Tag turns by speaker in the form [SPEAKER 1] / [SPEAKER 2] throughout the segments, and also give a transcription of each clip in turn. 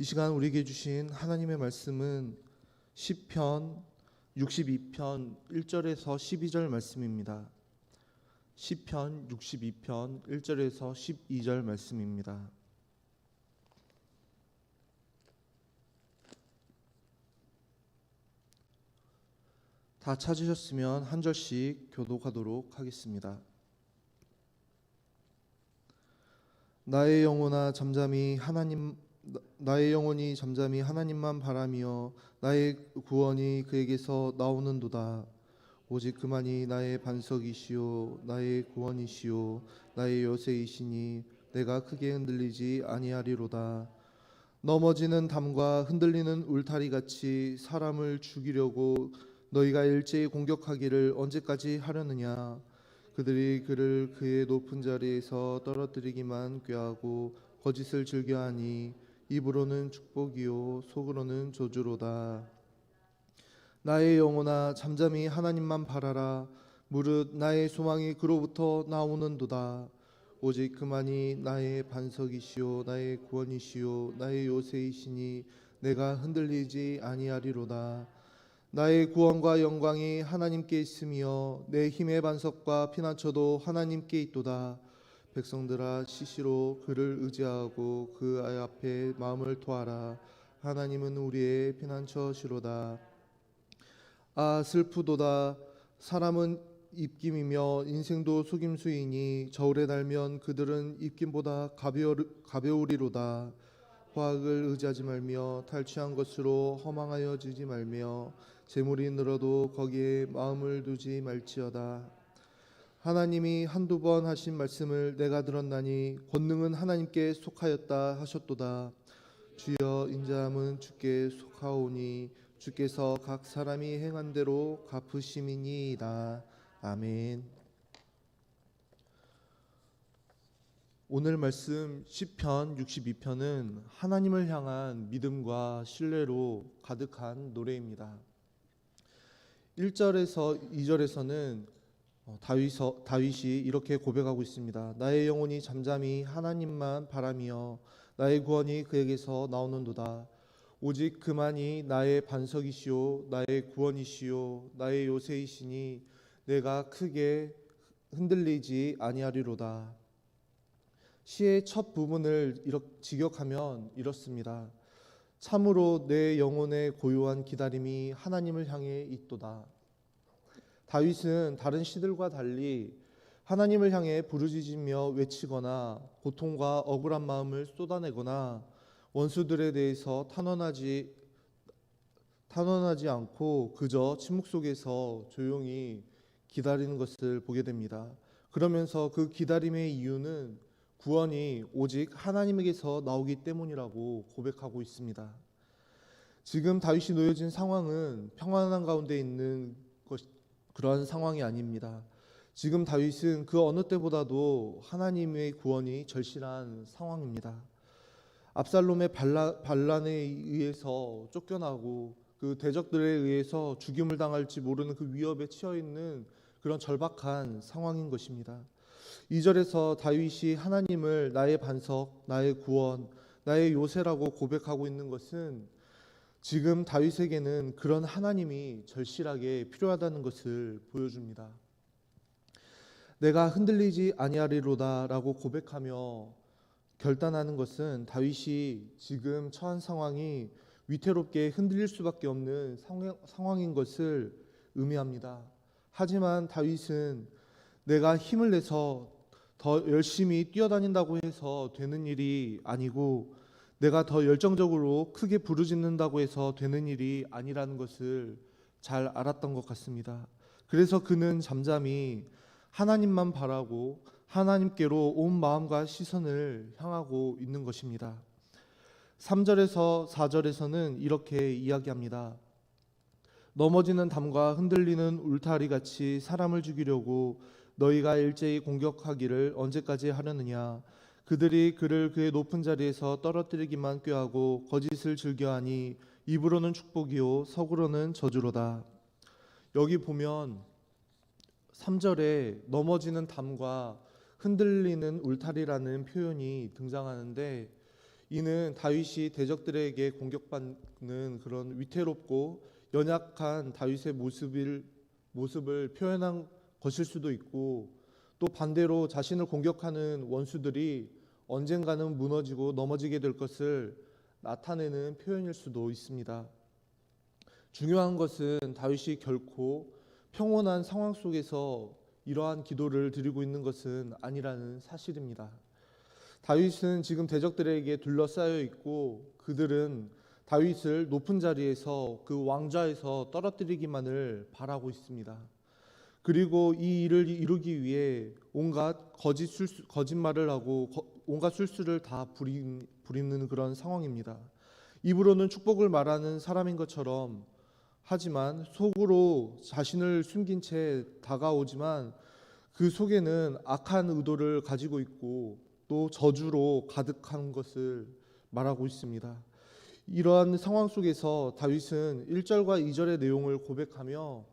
[SPEAKER 1] 이 시간 우리에게 주신 하나님의 말씀은 시편 62편 1절에서 12절 말씀입니다. 시편 62편 1절에서 12절 말씀입니다. 다 찾으셨으면 한 절씩 교독하도록 하겠습니다. 나의 영혼이 잠잠히 하나님만 바라며 나의 구원이 그에게서 나오는도다. 오직 그만이 나의 반석이시요 나의 구원이시요 나의 요새이시니 내가 크게 흔들리지 아니하리로다. 넘어지는 담과 흔들리는 울타리같이 사람을 죽이려고 너희가 일제히 공격하기를 언제까지 하려느냐. 그들이 그를 그의 높은 자리에서 떨어뜨리기만 꾀하고 거짓을 즐겨하니 입으로는 축복이요 속으로는 저주로다. 나의 영혼아 잠잠히 하나님만 바라라. 무릇 나의 소망이 그로부터 나오는도다. 오직 그만이 나의 반석이시요 나의 구원이시요 나의 요새이시니 내가 흔들리지 아니하리로다. 나의 구원과 영광이 하나님께 있으며 내 힘의 반석과 피난처도 하나님께 있도다. 백성들아 시시로 그를 의지하고 그 앞에 마음을 토하라. 하나님은 우리의 피난처시로다. 아 슬프도다. 사람은 입김이며 인생도 속임수이니 저울에 달면 그들은 입김보다 가벼우리로다. 화학을 의지하지 말며 탈취한 것으로 허망하여지지 말며 재물이 늘어도 거기에 마음을 두지 말지어다. 하나님이 한두 번 하신 말씀을 내가 들었나니 권능은 하나님께 속하였다 하셨도다. 주여 인자함은 주께 속하오니 주께서 각 사람이 행한 대로 갚으심이니이다. 아멘. 오늘 말씀 시편 62편은 하나님을 향한 믿음과 신뢰로 가득한 노래입니다. 1절에서 2절에서는 다윗이 이렇게 고백하고 있습니다. 나의 영혼이 잠잠히 하나님만 바라며 나의 구원이 그에게서 나오는도다. 오직 그만이 나의 반석이시요 나의 구원이시요 나의 요새이시니 내가 크게 흔들리지 아니하리로다. 시의 첫 부분을 직역하면 이렇습니다. 참으로 내 영혼의 고요한 기다림이 하나님을 향해 있도다. 다윗은 다른 시들과 달리 하나님을 향해 부르짖으며 외치거나 고통과 억울한 마음을 쏟아내거나 원수들에 대해서 탄원하지 않고 그저 침묵 속에서 조용히 기다리는 것을 보게 됩니다. 그러면서 그 기다림의 이유는 구원이 오직 하나님에게서 나오기 때문이라고 고백하고 있습니다. 지금 다윗이 놓여진 상황은 평안한 가운데 있는 그러한 상황이 아닙니다. 지금 다윗은 그 어느 때보다도 하나님의 구원이 절실한 상황입니다. 압살롬의 반란에 의해서 쫓겨나고 그 대적들에 의해서 죽임을 당할지 모르는 그 위협에 처해 있는 그런 절박한 상황인 것입니다. 2절에서 다윗이 하나님을 나의 반석, 나의 구원, 나의 요새라고 고백하고 있는 것은 지금 다윗에게는 그런 하나님이 절실하게 필요하다는 것을 보여줍니다. 내가 흔들리지 아니하리로다 라고 고백하며 결단하는 것은 다윗이 지금 처한 상황이 위태롭게 흔들릴 수밖에 없는 상황인 것을 의미합니다. 하지만 다윗은 내가 힘을 내서 더 열심히 뛰어다닌다고 해서 되는 일이 아니고 내가 더 열정적으로 크게 부르짖는다고 해서 되는 일이 아니라는 것을 잘 알았던 것 같습니다. 그래서 그는 잠잠히 하나님만 바라고 하나님께로 온 마음과 시선을 향하고 있는 것입니다. 3절에서 4절에서는 이렇게 이야기합니다. 넘어지는 담과 흔들리는 울타리같이 사람을 죽이려고 너희가 일제히 공격하기를 언제까지 하려느냐. 그들이 그를 그의 높은 자리에서 떨어뜨리기만 꾀하고 거짓을 즐겨하니 입으로는 축복이요 속으로는 저주로다. 여기 보면 3절에 넘어지는 담과 흔들리는 울타리라는 표현이 등장하는데 이는 다윗이 대적들에게 공격받는 그런 위태롭고 연약한 다윗의 모습을 표현한 것일 수도 있고, 또 반대로 자신을 공격하는 원수들이 언젠가는 무너지고 넘어지게 될 것을 나타내는 표현일 수도 있습니다. 중요한 것은 다윗이 결코 평온한 상황 속에서 이러한 기도를 드리고 있는 것은 아니라는 사실입니다. 다윗은 지금 대적들에게 둘러싸여 있고, 그들은 다윗을 높은 자리에서, 그 왕좌에서 떨어뜨리기만을 바라고 있습니다. 그리고 이 일을 이루기 위해 온갖 거짓말을 하고 온갖 술수를 다 부리는 그런 상황입니다. 입으로는 축복을 말하는 사람인 것처럼 하지만 속으로 자신을 숨긴 채 다가오지만, 그 속에는 악한 의도를 가지고 있고 또 저주로 가득한 것을 말하고 있습니다. 이러한 상황 속에서 다윗은 1절과 2절의 내용을 고백하며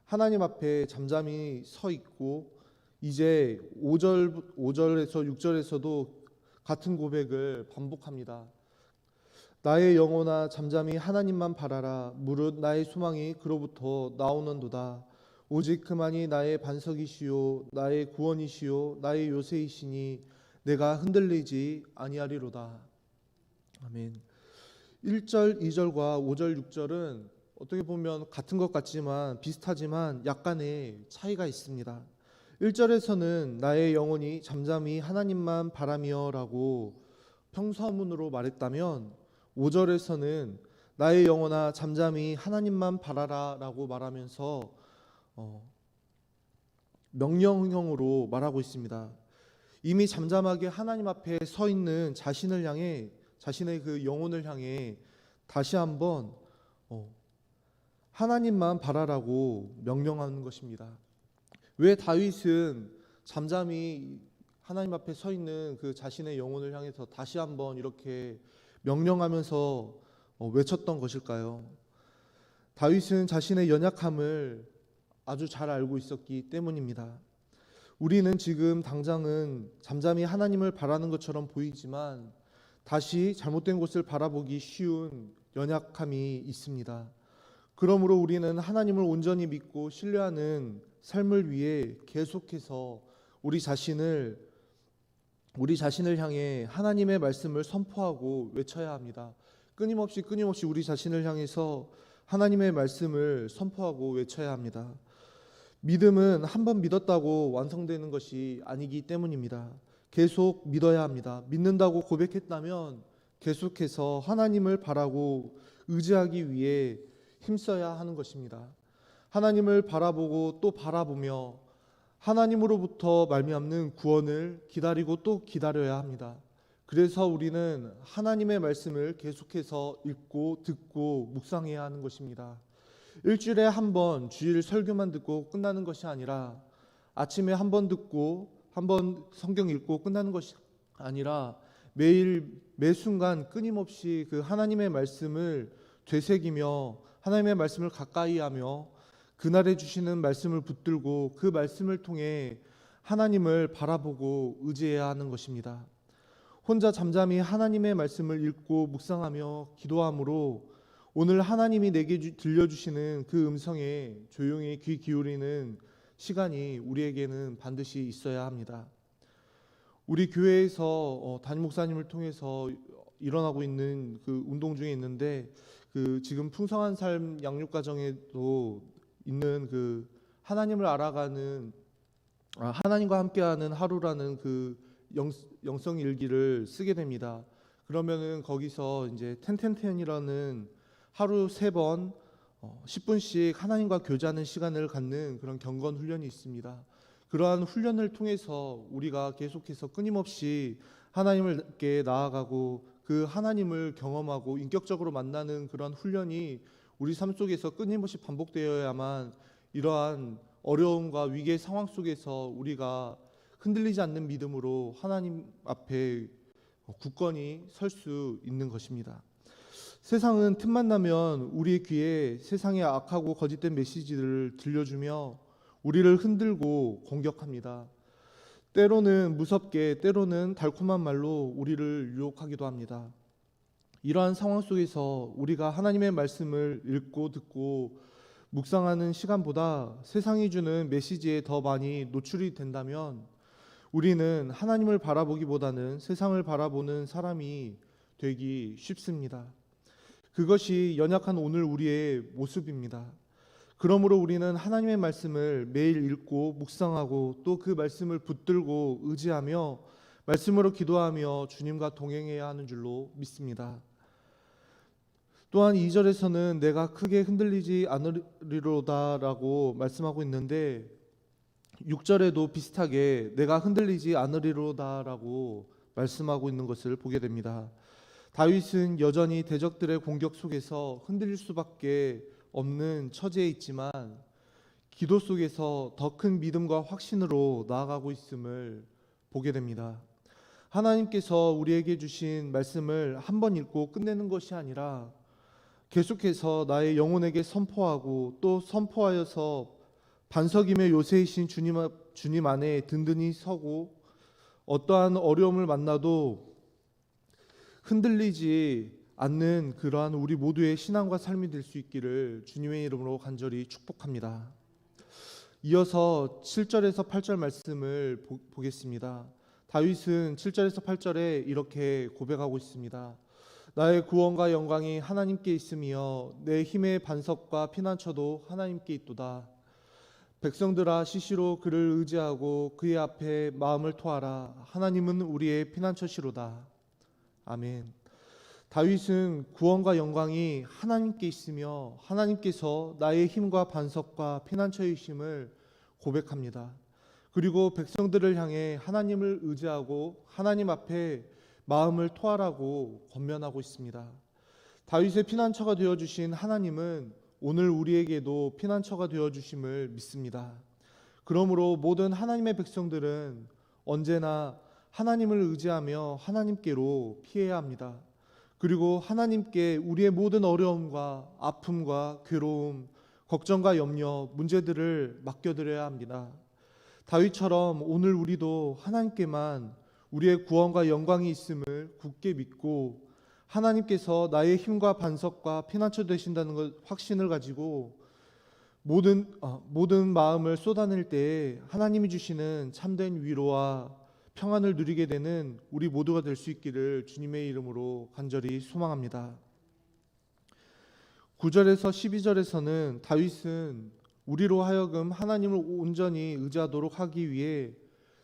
[SPEAKER 1] 하나님 앞에 잠잠히 서 있고, 이제 5절에서 6절에서도 같은 고백을 반복합니다. 나의 영혼아 잠잠히 하나님만 바라라. 무릇 나의 소망이 그로부터 나오는도다. 오직 그만이 나의 반석이시요 나의 구원이시요 나의 요새이시니 내가 흔들리지 아니하리로다. 아멘. 1절, 2절과 5절, 6절은 어떻게 보면 같은 것 같지만 비슷하지만 약간의 차이가 있습니다. 1절에서는 나의 영혼이 잠잠히 하나님만 바라며라고 평서문으로 말했다면, 5절에서는 나의 영혼아 잠잠히 하나님만 바라라라고 말하면서 명령형으로 말하고 있습니다. 이미 잠잠하게 하나님 앞에 서 있는 자신을 향해, 자신의 그 영혼을 향해 다시 한번 하나님만 바라라고 명령하는 것입니다. 왜 다윗은 잠잠히 하나님 앞에 서 있는 그 자신의 영혼을 향해서 다시 한번 이렇게 명령하면서 외쳤던 것일까요? 다윗은 자신의 연약함을 아주 잘 알고 있었기 때문입니다. 우리는 지금 당장은 잠잠히 하나님을 바라는 것처럼 보이지만 다시 잘못된 곳을 바라보기 쉬운 연약함이 있습니다. 그러므로 우리는 하나님을 온전히 믿고 신뢰하는 삶을 위해 계속해서 우리 자신을 향해 하나님의 말씀을 선포하고 외쳐야 합니다. 끊임없이 우리 자신을 향해서 하나님의 말씀을 선포하고 외쳐야 합니다. 믿음은 한 번 믿었다고 완성되는 것이 아니기 때문입니다. 계속 믿어야 합니다. 믿는다고 고백했다면 계속해서 하나님을 바라고 의지하기 위해 힘써야 하는 것입니다. 하나님을 바라보고 또 바라보며 하나님으로부터 말미암는 구원을 기다리고 또 기다려야 합니다. 그래서 우리는 하나님의 말씀을 계속해서 읽고 듣고 묵상해야 하는 것입니다. 일주일에 한 번 주일 설교만 듣고 끝나는 것이 아니라, 아침에 한 번 듣고 한 번 성경 읽고 끝나는 것이 아니라, 매일 매 순간 끊임없이 그 하나님의 말씀을 되새기며 하나님의 말씀을 가까이 하며 그날에 주시는 말씀을 붙들고 그 말씀을 통해 하나님을 바라보고 의지해야 하는 것입니다. 혼자 잠잠히 하나님의 말씀을 읽고 묵상하며 기도함으로 오늘 하나님이 내게 들려주시는 그 음성에 조용히 귀 기울이는 시간이 우리에게는 반드시 있어야 합니다. 우리 교회에서 담임 목사님을 통해서 일어나고 있는 그 운동 중에 있는데, 그 지금 풍성한 삶 양육과정에도 있는 그 하나님을 알아가는 하나님과 함께하는 하루라는 그 영성 일기를 쓰게 됩니다. 그러면은 거기서 이제 10:10:10이라는 하루 3번 10분씩 하나님과 교제하는 시간을 갖는 그런 경건 훈련이 있습니다. 그러한 훈련을 통해서 우리가 계속해서 끊임없이 하나님께 나아가고 그 하나님을 경험하고 인격적으로 만나는 그런 훈련이 우리 삶 속에서 끊임없이 반복되어야만 이러한 어려움과 위기의 상황 속에서 우리가 흔들리지 않는 믿음으로 하나님 앞에 굳건히 설 수 있는 것입니다. 세상은 틈만 나면 우리의 귀에 세상의 악하고 거짓된 메시지들을 들려주며 우리를 흔들고 공격합니다. 때로는 무섭게, 때로는 달콤한 말로 우리를 유혹하기도 합니다. 이러한 상황 속에서 우리가 하나님의 말씀을 읽고 듣고 묵상하는 시간보다 세상이 주는 메시지에 더 많이 노출이 된다면 우리는 하나님을 바라보기보다는 세상을 바라보는 사람이 되기 쉽습니다. 그것이 연약한 오늘 우리의 모습입니다. 그러므로 우리는 하나님의 말씀을 매일 읽고 묵상하고 또 그 말씀을 붙들고 의지하며 말씀으로 기도하며 주님과 동행해야 하는 줄로 믿습니다. 또한 2절에서는 내가 크게 흔들리지 않으리로다라고 말씀하고 있는데 6절에도 비슷하게 내가 흔들리지 않으리로다라고 말씀하고 있는 것을 보게 됩니다. 다윗은 여전히 대적들의 공격 속에서 흔들릴 수밖에 없는 처지에 있지만 기도 속에서 더 큰 믿음과 확신으로 나아가고 있음을 보게 됩니다. 하나님께서 우리에게 주신 말씀을 한 번 읽고 끝내는 것이 아니라 계속해서 나의 영혼에게 선포하고 또 선포하여서 반석이며 요새이신 주님 안에 든든히 서고 어떠한 어려움을 만나도 흔들리지 않는 그러한 우리 모두의 신앙과 삶이 될 수 있기를 주님의 이름으로 간절히 축복합니다. 이어서 7절에서 8절 말씀을 보겠습니다. 다윗은 7절에서 8절에 이렇게 고백하고 있습니다. 나의 구원과 영광이 하나님께 있으며 내 힘의 반석과 피난처도 하나님께 있도다. 백성들아 시시로 그를 의지하고 그의 앞에 마음을 토하라. 하나님은 우리의 피난처시로다. 아멘. 다윗은 구원과 영광이 하나님께 있으며 하나님께서 나의 힘과 반석과 피난처이심을 고백합니다. 그리고 백성들을 향해 하나님을 의지하고 하나님 앞에 마음을 토하라고 권면하고 있습니다. 다윗의 피난처가 되어주신 하나님은 오늘 우리에게도 피난처가 되어주심을 믿습니다. 그러므로 모든 하나님의 백성들은 언제나 하나님을 의지하며 하나님께로 피해야 합니다. 그리고 하나님께 우리의 모든 어려움과 아픔과 괴로움, 걱정과 염려, 문제들을 맡겨드려야 합니다. 다윗처럼 오늘 우리도 하나님께만 우리의 구원과 영광이 있음을 굳게 믿고 하나님께서 나의 힘과 반석과 피난처 되신다는 것 확신을 가지고 모든 마음을 쏟아낼 때에 하나님이 주시는 참된 위로와 평안을 누리게 되는 우리 모두가 될 수 있기를 주님의 이름으로 간절히 소망합니다. 9절에서 12절에서는 다윗은 우리로 하여금 하나님을 온전히 의지하도록 하기 위해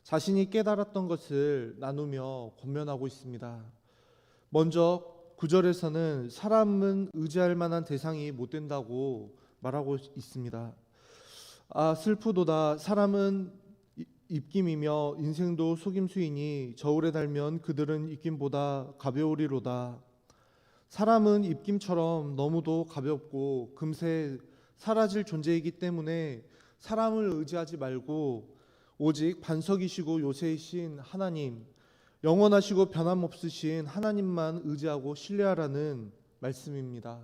[SPEAKER 1] 자신이 깨달았던 것을 나누며 권면하고 있습니다. 먼저 9절에서는 사람은 의지할 만한 대상이 못 된다고 말하고 있습니다. 슬프도다. 사람은 입김이며 인생도 속임수이니 저울에 달면 그들은 입김보다 가벼우리로다. 사람은 입김처럼 너무도 가볍고 금세 사라질 존재이기 때문에 사람을 의지하지 말고 오직 반석이시고 요새이신 하나님, 영원하시고 변함없으신 하나님만 의지하고 신뢰하라는 말씀입니다.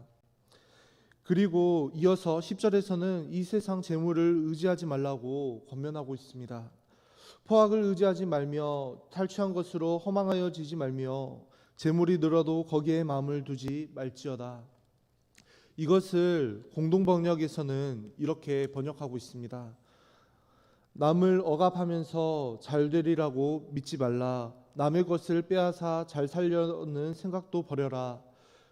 [SPEAKER 1] 그리고 이어서 10절에서는 이 세상 재물을 의지하지 말라고 권면하고 있습니다. 포악을 의지하지 말며 탈취한 것으로 허망하여지지 말며 재물이 늘어도 거기에 마음을 두지 말지어다. 이것을 공동번역에서는 이렇게 번역하고 있습니다. 남을 억압하면서 잘 되리라고 믿지 말라. 남의 것을 빼앗아 잘 살려는 생각도 버려라.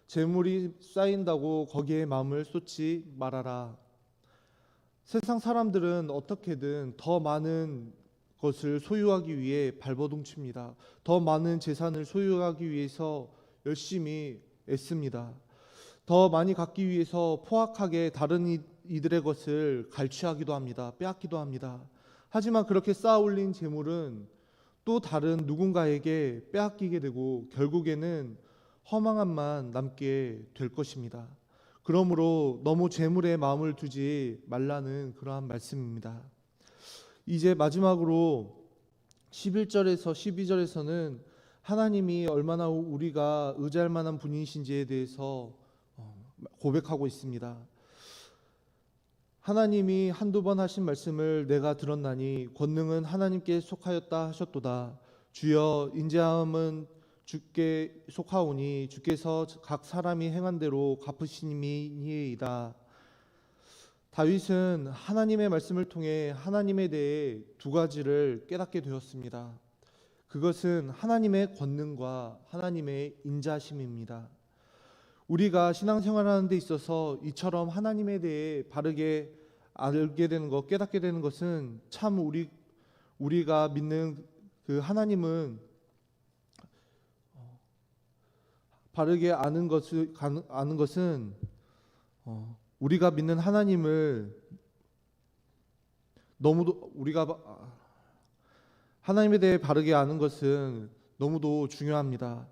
[SPEAKER 1] 재물이 쌓인다고 거기에 마음을 쏟지 말아라. 세상 사람들은 어떻게든 더 많은 것을 소유하기 위해 발버둥칩니다. 더 많은 재산을 소유하기 위해서 열심히 애씁니다. 더 많이 갖기 위해서 포악하게 다른 이들의 것을 갈취하기도 합니다. 빼앗기도 합니다. 하지만 그렇게 쌓아 올린 재물은 또 다른 누군가에게 빼앗기게 되고 결국에는 허망함만 남게 될 것입니다. 그러므로 너무 재물에 마음을 두지 말라는 그러한 말씀입니다. 이제 마지막으로 11절에서 12절에서는 하나님이 얼마나 우리가 의지할 만한 분이신지에 대해서 고백하고 있습니다. 하나님이 한두 번 하신 말씀을 내가 들었나니 권능은 하나님께 속하였다 하셨도다. 주여 인자함은 주께 속하오니 주께서 각 사람이 행한 대로 갚으심이니이다. 다윗은 하나님의 말씀을 통해 하나님에 대해 두 가지를 깨닫게 되었습니다. 그것은 하나님의 권능과 하나님의 인자심입니다. 우리가 신앙생활하는 데 있어서 이처럼 하나님에 대해 바르게 알게 되는 것, 깨닫게 되는 것은 참 우리가 믿는 그 하나님은 바르게 아는 것은 우리가 믿는 하나님을 너무도 하나님에 대해 바르게 아는 것은 너무도 중요합니다.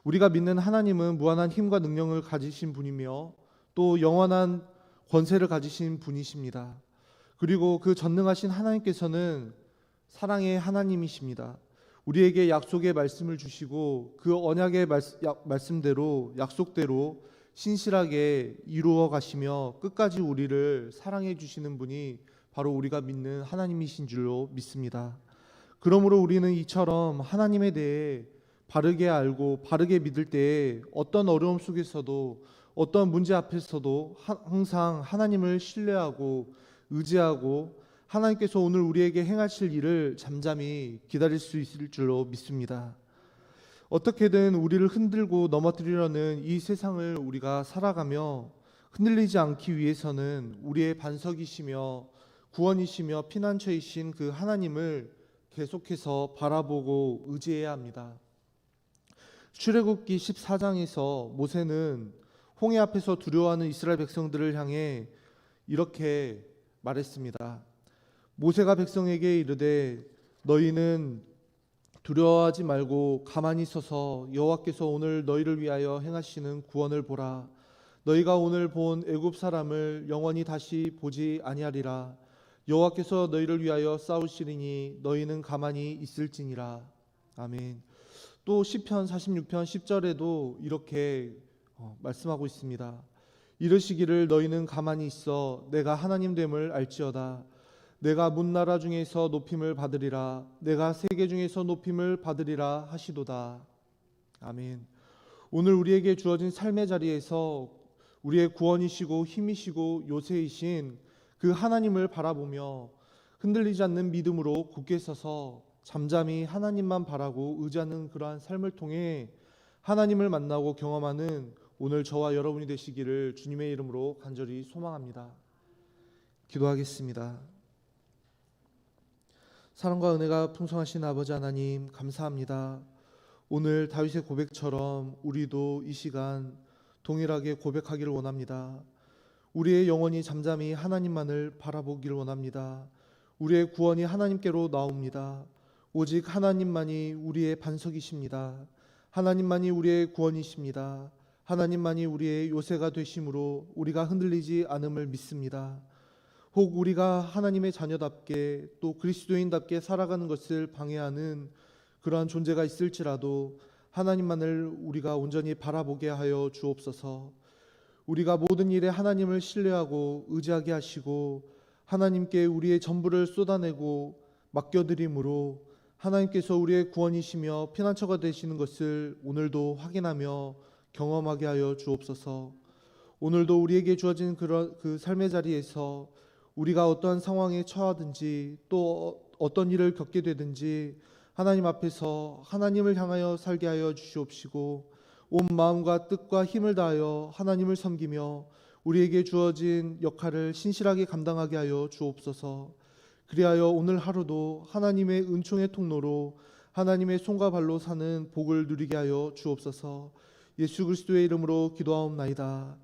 [SPEAKER 1] 우리가 믿는 하나님은 무한한 힘과 능력을 가지신 분이며 또 영원한 권세를 가지신 분이십니다. 그리고 그 전능하신 하나님께서는 사랑의 하나님이십니다. 우리에게 약속의 말씀을 주시고 그 언약의 말씀대로 약속대로 신실하게 이루어 가시며 끝까지 우리를 사랑해 주시는 분이 바로 우리가 믿는 하나님이신 줄로 믿습니다. 그러므로 우리는 이처럼 하나님에 대해 바르게 알고 바르게 믿을 때에 어떤 어려움 속에서도 어떤 문제 앞에서도 항상 하나님을 신뢰하고 의지하고 하나님께서 오늘 우리에게 행하실 일을 잠잠히 기다릴 수 있을 줄로 믿습니다. 어떻게든 우리를 흔들고 넘어뜨리려는 이 세상을 우리가 살아가며 흔들리지 않기 위해서는 우리의 반석이시며 구원이시며 피난처이신 그 하나님을 계속해서 바라보고 의지해야 합니다. 출애굽기 14장에서 모세는 홍해 앞에서 두려워하는 이스라엘 백성들을 향해 이렇게 말했습니다. 모세가 백성에게 이르되 너희는 두려워하지 말고 가만히 서서 여호와께서 오늘 너희를 위하여 행하시는 구원을 보라. 너희가 오늘 본 애굽 사람을 영원히 다시 보지 아니하리라. 여호와께서 너희를 위하여 싸우시리니 너희는 가만히 있을지니라. 아멘. 또 시편 46편 10절에도 이렇게 말씀하고 있습니다. 이르시기를 너희는 가만히 있어 내가 하나님 됨을 알지어다. 내가 문나라 중에서 높임을 받으리라. 내가 세계 중에서 높임을 받으리라 하시도다. 아멘. 오늘 우리에게 주어진 삶의 자리에서 우리의 구원이시고 힘이시고 요새이신 그 하나님을 바라보며 흔들리지 않는 믿음으로 굳게 서서 잠잠히 하나님만 바라고 의지하는 그러한 삶을 통해 하나님을 만나고 경험하는 오늘 저와 여러분이 되시기를 주님의 이름으로 간절히 소망합니다. 기도하겠습니다. 사랑과 은혜가 풍성하신 아버지 하나님 감사합니다. 오늘 다윗의 고백처럼 우리도 이 시간 동일하게 고백하기를 원합니다. 우리의 영혼이 잠잠히 하나님만을 바라보기를 원합니다. 우리의 구원이 하나님께로 나옵니다. 오직 하나님만이 우리의 반석이십니다. 하나님만이 우리의 구원이십니다. 하나님만이 우리의 요새가 되심으로 우리가 흔들리지 않음을 믿습니다. 혹 우리가 하나님의 자녀답게 또 그리스도인답게 살아가는 것을 방해하는 그러한 존재가 있을지라도 하나님만을 우리가 온전히 바라보게 하여 주옵소서. 우리가 모든 일에 하나님을 신뢰하고 의지하게 하시고 하나님께 우리의 전부를 쏟아내고 맡겨드림으로 하나님께서 우리의 구원이시며 피난처가 되시는 것을 오늘도 확인하며 경험하게 하여 주옵소서. 오늘도 우리에게 주어진 그 삶의 자리에서 우리가 어떠한 상황에 처하든지 또 어떤 일을 겪게 되든지 하나님 앞에서 하나님을 향하여 살게 하여 주시옵시고 온 마음과 뜻과 힘을 다하여 하나님을 섬기며 우리에게 주어진 역할을 신실하게 감당하게 하여 주옵소서. 그리하여 오늘 하루도 하나님의 은총의 통로로 하나님의 손과 발로 사는 복을 누리게 하여 주옵소서. 예수 그리스도의 이름으로 기도하옵나이다.